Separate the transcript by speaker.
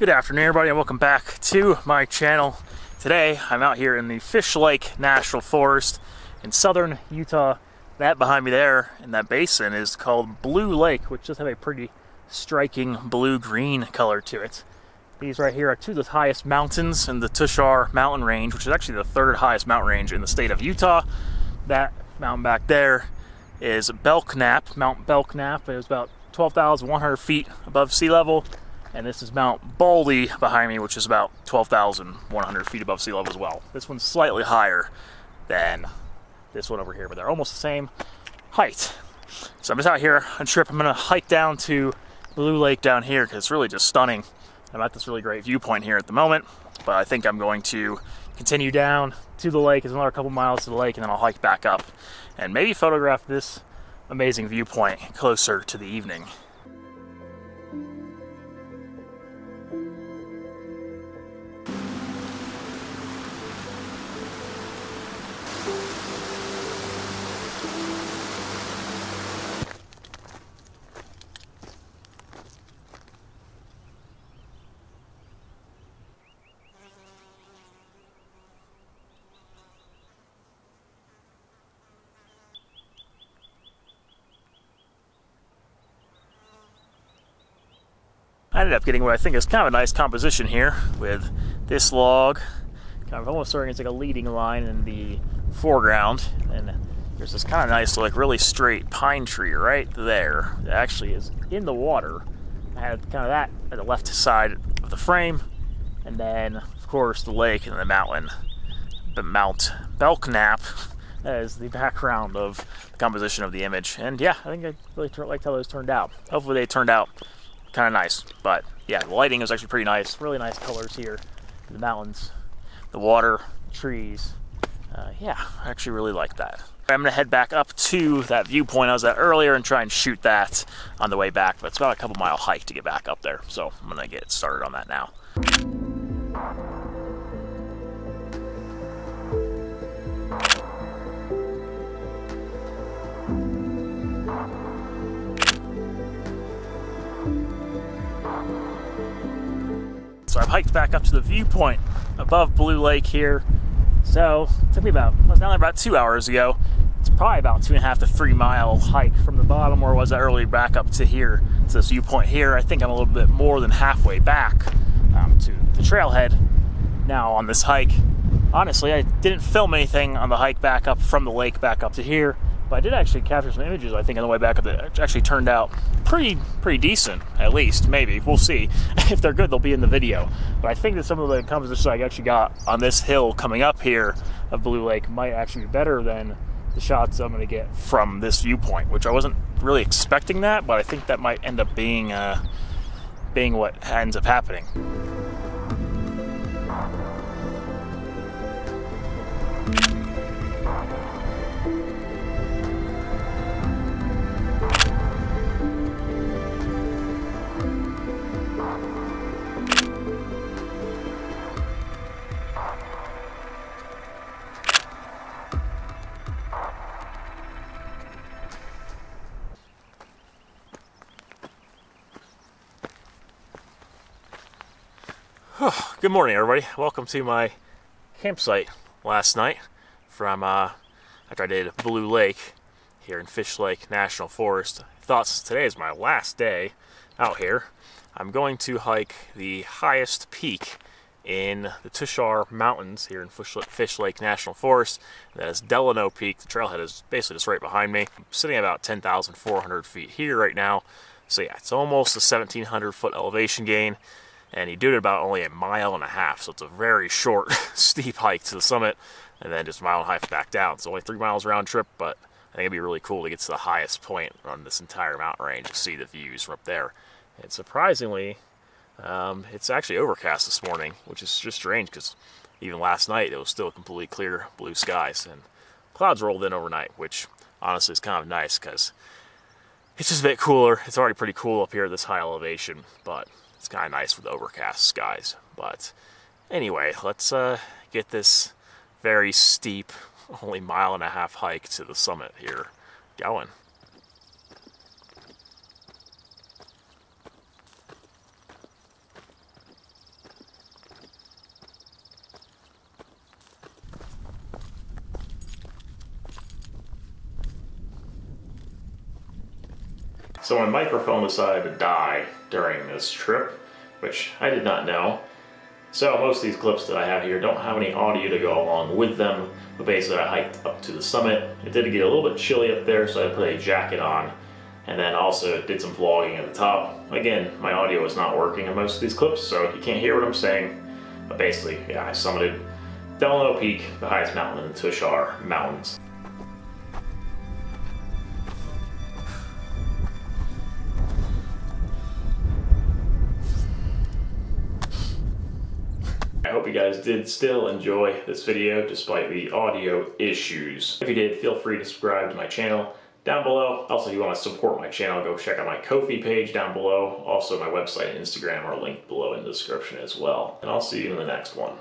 Speaker 1: Good afternoon, everybody, and welcome back to my channel. Today, I'm out here in the Fish Lake National Forest in southern Utah. That behind me there in that basin is called Blue Lake, which does have a pretty striking blue-green color to it. These right here are two of the highest mountains in the Tushar Mountain range, which is actually the third highest mountain range in the state of Utah. That mountain back there is Belknap, Mount Belknap. It was about 12,100 feet above sea level. And this is Mount Baldy behind me, which is about 12,100 feet above sea level as well. This one's slightly higher than this one over here, but they're almost the same height. So I'm just out here on a trip. I'm going to hike down to Blue Lake down here because it's really just stunning. I'm at this really great viewpoint here at the moment, but I think I'm going to continue down to the lake. It's another couple miles to the lake, and then I'll hike back up and maybe photograph this amazing viewpoint closer to the evening. I ended up getting what I think is kind of a nice composition here with this log, kind of almost starting as like a leading line in the foreground, and there's this kind of nice, like really straight pine tree right there that actually is in the water. I had kind of that at the left side of the frame, and then of course the lake and the mountain, the Mount Belknap as the background of the composition of the image. And yeah, I think I really liked how those turned out. Hopefully they turned out kind of nice. But yeah, the lighting is actually pretty nice. Really nice colors here. The mountains, the water, trees. Yeah, I actually really like that. I'm going to head back up to that viewpoint I was at earlier and try and shoot that on the way back. But it's about a couple mile hike to get back up there. So I'm going to get started on that now. So I've hiked back up to the viewpoint above Blue Lake here. So it took me about 2 hours ago. It's probably about 2.5 to 3 mile hike from the bottom where I was earlier back up to here, to this viewpoint here. I think I'm a little bit more than halfway back to the trailhead now on this hike. Honestly, I didn't film anything on the hike back up from the lake back up to here, but I did actually capture some images, I think, on the way back up that actually turned out pretty decent, at least, maybe. We'll see. If they're good, they'll be in the video. But I think that some of the compositions I actually got on this hill coming up here of Blue Lake might actually be better than the shots I'm going to get from this viewpoint, which I wasn't really expecting that, but I think that might end up being what ends up happening. Good morning, everybody. Welcome to my campsite last night from after I did Blue Lake here in Fish Lake National Forest. I thought since today is my last day out here, I'm going to hike the highest peak in the Tushar Mountains here in Fish Lake National Forest. That is Delano Peak. The trailhead is basically just right behind me. I'm sitting at about 10,400 feet here right now. So yeah, it's almost a 1,700 foot elevation gain. And he did it about only 1.5 miles, so it's a very short, steep hike to the summit, and then just 1.5 miles back down. It's only 3 miles round trip, but I think it'd be really cool to get to the highest point on this entire mountain range and see the views from up there. And surprisingly, it's actually overcast this morning, which is just strange because even last night it was still completely clear blue skies, and clouds rolled in overnight, which honestly is kind of nice because it's just a bit cooler. It's already pretty cool up here at this high elevation, but it's kind of nice with overcast skies. But anyway, let's get this very steep, only 1.5 mile hike to the summit here going. So my microphone decided to die during this trip, which I did not know. So most of these clips that I have here don't have any audio to go along with them, but basically I hiked up to the summit. It did get a little bit chilly up there, so I put a jacket on, and then also did some vlogging at the top. Again, my audio is not working in most of these clips, so you can't hear what I'm saying, but basically, yeah, I summited Delano Peak, the highest mountain in the Tushar Mountains. I hope you guys did still enjoy this video despite the audio issues. If you did, feel free to subscribe to my channel down below. Also, if you want to support my channel, go check out my Ko-fi page down below. Also, my website and Instagram are linked below in the description as well. And I'll see you in the next one.